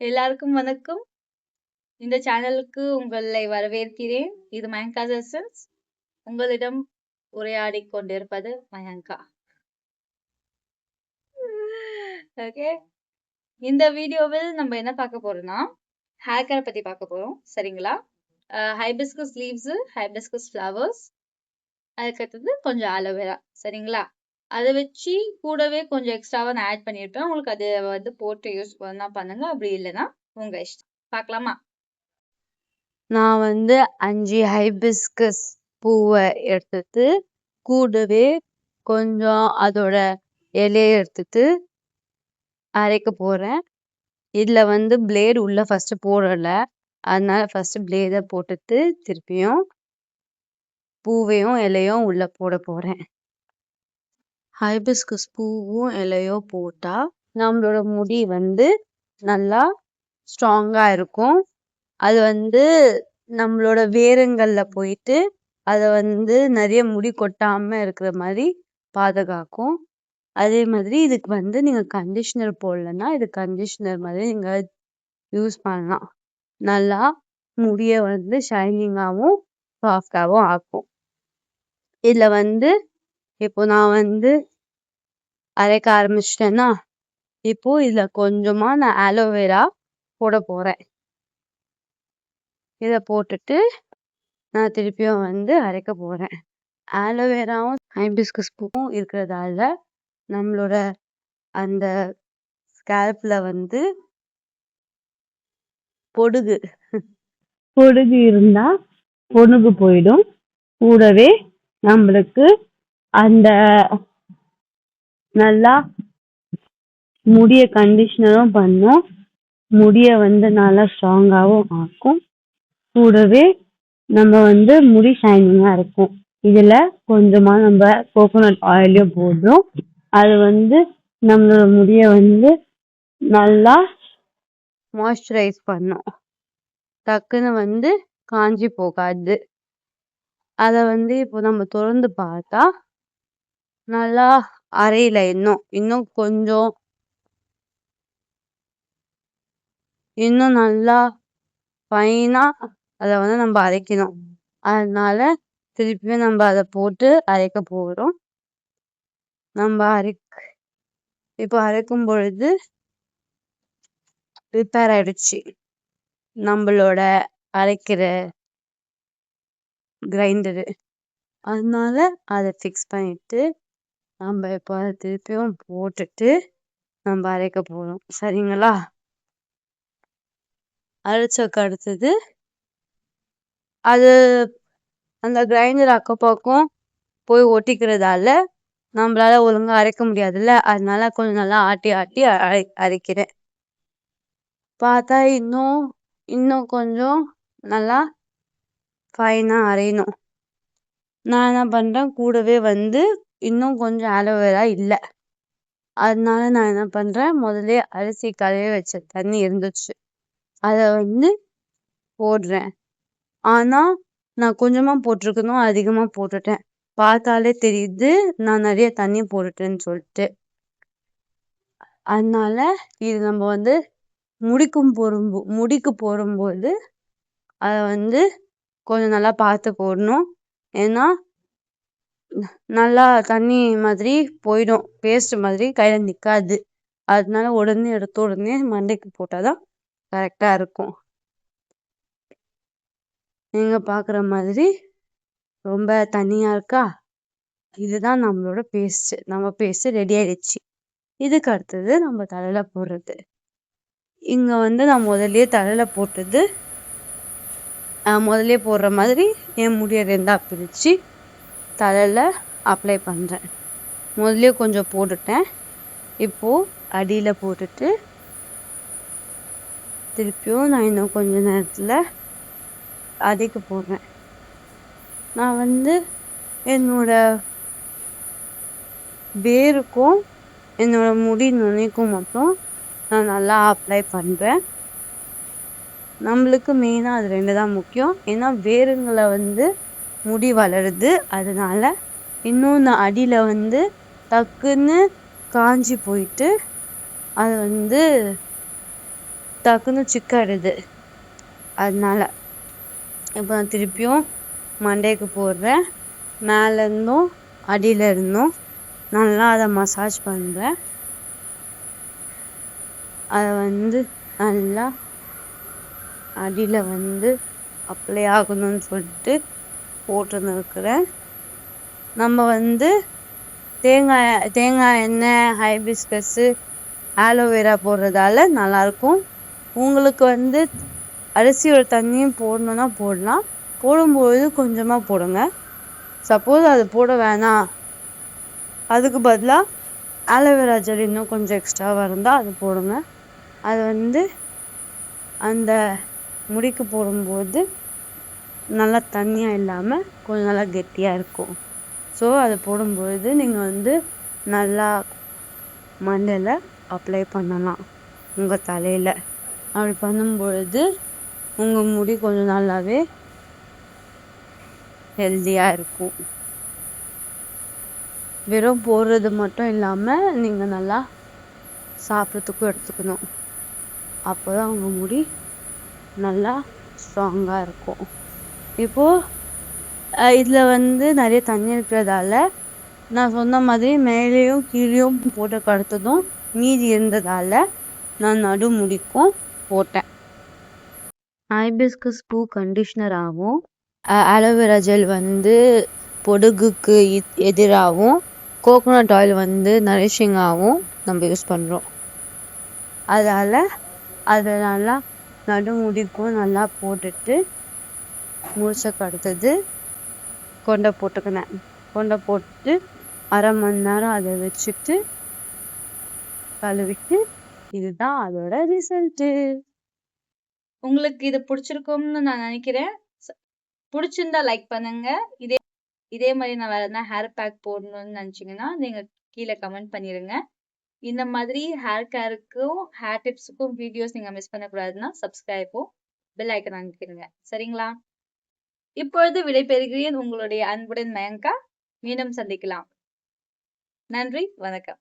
எல்லாருக்கும் வணக்கம். இந்த சேனலுக்கு உங்களை வரவேற்கிறேன். இது மயங்கா செஷன்ஸ். உங்களிடம் உரையாடிக் கொண்டிருப்பது மயங்கா. ஓகே, இந்த வீடியோவில் நம்ம என்ன பார்க்க போறோம்னா ஹேர் கேர் பத்தி பார்க்க போறோம். சரிங்களா? ஹைபிஸ்கஸ் லீவ்ஸ், ஹைபிஸ்கஸ் ஃப்ளவர்ஸ், அதுக்கடுத்தது கொஞ்சம் ஆலோவேரா. சரிங்களா? அதை வச்சு கூடவே கொஞ்சம் எக்ஸ்ட்ராவா நான் ஆட் பண்ணியிருப்பேன். உங்களுக்கு அது வந்து போட்டு யூஸ் பண்ணா பண்ணுங்க, அப்படி இல்லைன்னா உங்க இஷ்டம். பார்க்கலாமா? நான் வந்து 5 ஹைபிஸ்கஸ் பூவை எடுத்துட்டு கூடவே கொஞ்சம் அதோட இலையை எடுத்துட்டு அரைக்க போறேன். இதுல வந்து பிளேடு உள்ள ஃபர்ஸ்ட் போடல, அதனால ஃபர்ஸ்ட் பிளேட போட்டுட்டு திருப்பியும் பூவையும் இலையும் உள்ள போட போறேன். ஹைபிஸ்கஸ் பூவும் இலையும் போட்டா நம்மளோட முடி வந்து நல்லா ஸ்ட்ராங்கா இருக்கும். அது வந்து நம்மளோட வேருங்கள்ல போயிட்டு அதை வந்து நிறைய முடி கொட்டாம இருக்கிற மாதிரி பாதுகாக்கும். அதே மாதிரி இதுக்கு வந்து நீங்க கண்டிஷனர் போடலன்னா இது கண்டிஷனர் மாதிரி நீங்க யூஸ் பண்ணலாம். நல்லா முடிய வந்து ஷைனிங்காகவும் சாஃப்டாகவும் ஆக்கும். இதுல வந்து இப்போ நான் வந்து அரைக்க ஆரம்பிச்சிட்டேன்னா இப்போ இதுல கொஞ்சமா நான் ஆலோவேரா போட போறேன். இதை போட்டுட்டு நான் திருப்பியும் வந்து அரைக்க போறேன். ஆலோவேராவும் ஹைபிஸ்கஸ் பூவும் இருக்கிறதால நம்மளோட அந்த ஸ்கேல்ப்ல வந்து பொடுகு இருந்தா பொடுகு போயிடும். கூடவே நம்மளுக்கு அந்த நல்லா முடிய கண்டிஷனரும் பண்ணும், முடிய வந்து நல்லா ஸ்ட்ராங்காகவும் ஆக்கும். கூடவே நம்ம வந்து முடி ஷைனிங்கா இருக்கும். இதுல கொஞ்சமா நம்ம கோகோனட் ஆயிலையும் போடுறோம். அது வந்து நம்மளோட முடிய வந்து நல்லா மாய்ஸ்சரைஸ் பண்ணும். டக்குன்னு வந்து காஞ்சி போகாது. அத வந்து இப்போ நம்ம திறந்து பார்த்தா நல்லா அரையில இன்னும் கொஞ்சம் இன்னும் நல்லா ஃபைனா அதை வந்து நம்ம அரைக்கணும். அதனால திருப்பியும் நம்ம அதை போட்டு அரைக்க போகிறோம். நம்ம இப்போ அரைக்கும் பொழுது ரிப்பேர் ஆயிடுச்சு நம்மளோட அரைக்கிற கிரைண்டரு. அதனால அதை ஃபிக்ஸ் பண்ணிட்டு நம்ம இப்போ அதை திருப்பியும் போட்டுட்டு நம்ம அரைக்க போறோம். சரிங்களா? அரைச்சக்கு அடுத்தது அது அந்த கிரைண்டர் அக்கப்பக்கம் போய் ஒட்டிக்கிறதால நம்மளால ஒழுங்கா அரைக்க முடியாதுல்ல. அதனால கொஞ்சம் நல்லா ஆட்டி ஆட்டி அரைக்கிறேன். பார்த்தா இன்னும் கொஞ்சம் நல்லா ஃபைனா அரையணும். நான் என்ன பண்றேன், கூடவே வந்து இன்னும் கொஞ்சம் ஆலோவேரா இல்லை, அதனால நான் என்ன பண்றேன், முதல்ல அரிசி கழுவி வச்ச தண்ணி இருந்துச்சு, அதை வந்து போடுறேன். ஆனா நான் கொஞ்சமா போட்டிருக்கணும், அதிகமா போட்டுட்டேன். பார்த்தாலே தெரியுது நான் நிறைய தண்ணி போட்டுட்டேன்னு சொல்லிட்டு. அதனால இது நம்ம வந்து முடிக்கு போடும்போது அதை வந்து கொஞ்சம் நல்லா பார்த்து போடணும். ஏன்னா நல்லா தண்ணி மாதிரி போயிடும், பேஸ்ட் மாதிரி கையில நிக்காது. அதனால எடுத்த உடனே மண்டைக்கு போட்டாதான் கரெக்டா இருக்கும். நீங்க பாக்குற மாதிரி ரொம்ப தண்ணியா இருக்கா? இதுதான் நம்மளோட பேஸ்ட். நம்ம பேஸ்ட் ரெடி ஆயிடுச்சு. இதுக்கு அடுத்தது நம்ம தலையில போடுறது. இங்க வந்து நான் முதல்லயே தலையில போட்டது, முதல்லயே போடுற மாதிரி என் முடிய 2ஆ பிரிச்சு தலையில அப்ளை பண்றேன். முதல்லயே கொஞ்சம் போட்டுட்டேன், இப்போ அடியில போட்டுட்டு திருப்பியும் நான் இன்னும் கொஞ்ச நேரத்துல அடிக்க போடுறேன். நான் வந்து என்னோட வேருக்கும் என்னோட முடி நுனிக்கும் மட்டும் நான் நல்லா அப்ளை பண்றேன். நம்மளுக்கு மெயினா அது 2 தான் முக்கியம். ஏன்னா வேருங்களை வந்து முடி வளருது. அதனால இன்னும் நான் அடியில வந்து டக்குன்னு காஞ்சி போயிட்டு அது வந்து டக்குன்னு சிக்காயிடுது. அதனால இப்போ நான் திருப்பியும் மண்டைக்கு போடுறேன். மேலே இருந்தும் அடியில இருந்தும் நல்லா அதை மசாஜ் பண்ணுறேன். அதை நல்லா அடியில் அப்ளை ஆகணும்னு சொல்லிட்டு போட்டுன்னு இருக்கிறேன். நம்ம தேங்காய் எண்ணெய், ஹைபிஸ்கஸ்ஸு, ஆலோவேரா போடுறதால நல்லாயிருக்கும். உங்களுக்கு அரிசியோட தண்ணியும் போடணுன்னா போடலாம். போடும்போது கொஞ்சமாக போடுங்க. சப்போஸ் அது போட வேணாம், அதுக்கு பதிலாக ஆலோவேரா ஜெல் இன்னும் கொஞ்சம் எக்ஸ்ட்ராவாக இருந்தால் அது போடுங்க. அது அந்த முடிக்கு போடும்போது நல்லா தண்ணியாக இல்லாமல் கொஞ்சம் நல்லா கெட்டியாக இருக்கும். ஸோ அதை போடும்பொழுது நீங்கள் நல்லா மண்டையில் அப்ளை பண்ணலாம் உங்கள் தலையில். அப்படி பண்ணும்பொழுது உங்கள் முடி கொஞ்சம் நல்லாவே ஹெல்த்தியாக இருக்கும். வெறும் போடுறது மட்டும் இல்லாமல் நீங்கள் நல்லா சாப்பிட்றதுக்கும் எடுத்துக்கணும். அப்போ தான் உங்கள் முடி நல்லா ஸ்ட்ராங்காக இருக்கும். இப்போது இதில் நிறைய தண்ணி இருக்கிறதால நான் சொன்ன மாதிரி மேலேயும் கீழேயும் போட்டு கடுத்ததும் மீதி இருந்ததால் நான் நடு முடிக்கும் போட்டேன். ஹைபிஸ்கஸ் பூ கண்டிஷ்னராகவும், ஆலோவேரா ஜெல் பொடுகுக்கு எதிராகவும், கோகோனட் ஆயில் நரிஷிங்காகவும் நம்ம யூஸ் பண்ணுறோம். அதால் அதை நல்லா நடு முடிக்கும் நல்லா போட்டுட்டு முடிச்சக்கு அடுத்தது கொண்டை போட்டுக்கினேன். கொண்டை போட்டு அரை மணி நேரம் அதை வச்சுட்டு கழுவிட்டு இதுதான் அதோட ரிசல்ட்டு. உங்களுக்கு இது பிடிச்சிருக்கும்னு நான் நினைக்கிறேன். பிடிச்சிருந்தா லைக் பண்ணுங்க. இதே மாதிரி நான் வேற எதனா ஹேர் பேக் போடணும்னு நினைச்சீங்கன்னா நீங்க கீழே கமெண்ட் பண்ணிருங்க. இந்த மாதிரி ஹேர் கேருக்கும் ஹேர் டிப்ஸுக்கும் வீடியோஸ் நீங்க மிஸ் பண்ணக்கூடாதுன்னா சப்ஸ்கிரைபும் பெல் ஐக்கன் அனுப்பிடுங்க. சரிங்களா? இப்பொழுது விடைபெறுகிறேன். உங்களுடைய அன்புடன் மயங்கா. மீண்டும் சந்திக்கலாம். நன்றி, வணக்கம்.